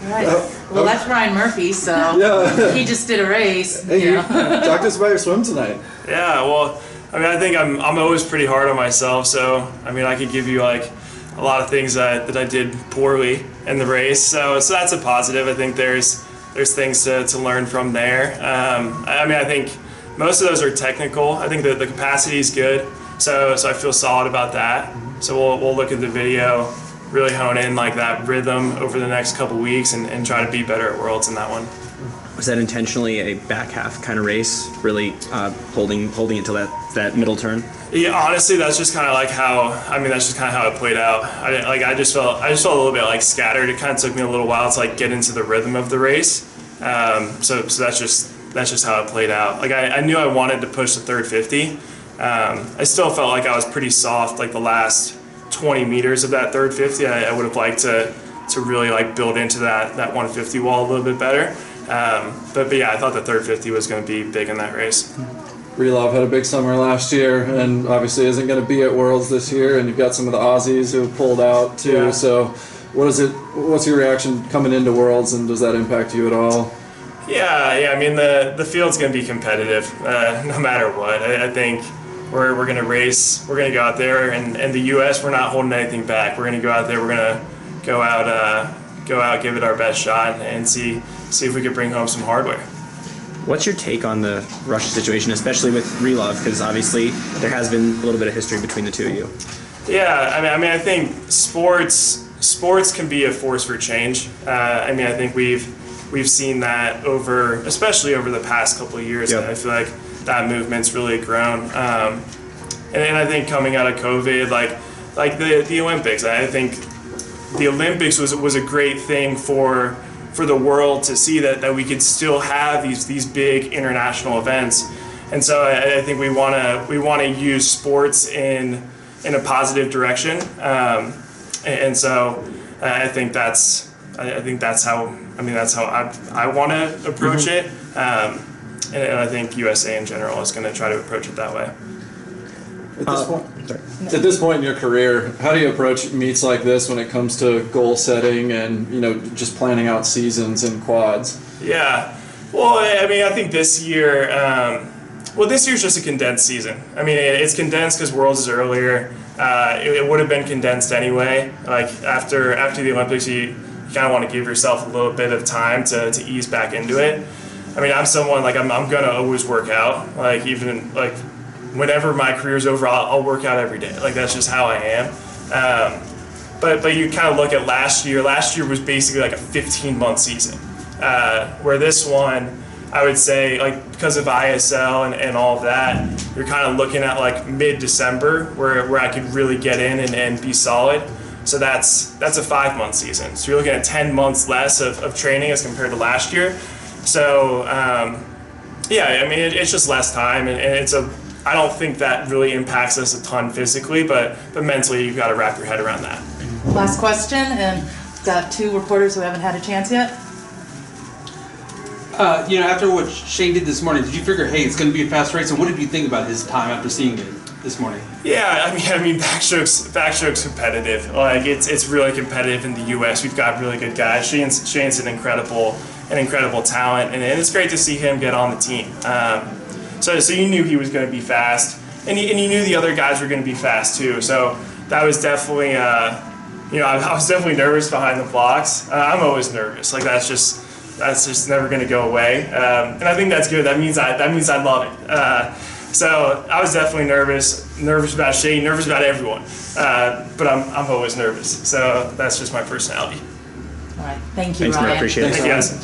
Right. Well, that's Ryan Murphy, so Yeah. he just did a race. Hey, talk to us about your swim tonight. Yeah, well, I mean, I think I'm always pretty hard on myself, so I mean, I could give you like a lot of things that I did poorly in the race, so that's a positive. I think there's things to learn from there. I mean, I think most of those are technical. I think that the capacity is good, so I feel solid about that. So we'll look at the video, really hone in like that rhythm over the next couple weeks and try to be better at Worlds in that one. Was that intentionally a back half kind of race, really holding it till that middle turn? Yeah, honestly, that's just kind of like how it played out. I just felt a little bit like scattered. It kind of took me a little while to like get into the rhythm of the race. So that's just how it played out. Like I knew I wanted to push the third 50. I still felt like I was pretty soft like the last 20 meters of that third 50. I would have liked to really like build into that 150 wall a little bit better. But yeah, I thought the third 50 was going to be big in that race. Relov had a big summer last year and obviously isn't going to be at Worlds this year, and you've got some of the Aussies who pulled out too. Yeah. So what's your reaction coming into Worlds, and does that impact you at all? Yeah, I mean the field's going to be competitive no matter what. I think we're going to race, we're going to go out there, and in the US we're not holding anything back. We're going to go out there, we're going to go out, give it our best shot and see if we can bring home some hardware. What's your take on the Russia situation, especially with Relov? Because obviously there has been a little bit of history between the two of you. Yeah, I mean, I think sports can be a force for change. I mean, I think we've seen that especially over the past couple of years. Yep. I feel like that movement's really grown. And I think coming out of COVID, like the Olympics, I think the Olympics was a great thing for the world to see that we could still have these big international events. And so I think we want to use sports in a positive direction. And so I think that's how I want to approach it. And I think USA in general is going to try to approach it that way. At this point in your career, how do you approach meets like this when it comes to goal setting and just planning out seasons and quads? Yeah, well, I mean, I think this year, this year's just a condensed season. I mean, it's condensed because Worlds is earlier. It would have been condensed anyway. Like after the Olympics, you kind of want to give yourself a little bit of time to ease back into it. I mean, I'm someone like I'm gonna always work out. Like even like whenever my career's over, I'll work out every day. Like that's just how I am. But you kind of look at last year. Last year was basically like a 15-month season, where this one, I would say, like because of ISL and all of that, you're kind of looking at like mid-December where I could really get in and be solid. So that's a 5-month season. So you're looking at 10 months less of training as compared to last year. So yeah, I mean it's just less time, and I don't think that really impacts us a ton physically, but mentally you've got to wrap your head around that. Last question, and got 2 reporters who haven't had a chance yet. After what Shane did this morning, did you figure, hey, it's going to be a fast race? And what did you think about his time after seeing it this morning? Yeah, I mean, backstroke's competitive. Like it's really competitive in the U.S. We've got really good guys. Shane's an incredible talent, and it's great to see him get on the team. So you knew he was going to be fast, and you knew the other guys were going to be fast too. So that was definitely, I was definitely nervous behind the blocks. I'm always nervous. Like that's just never going to go away. And I think that's good. That means I love it. So I was definitely nervous about Shane, nervous about everyone. But I'm always nervous. So that's just my personality. All right, thank you, Thanks, Ryan. man. Appreciate it. Thank you, guys.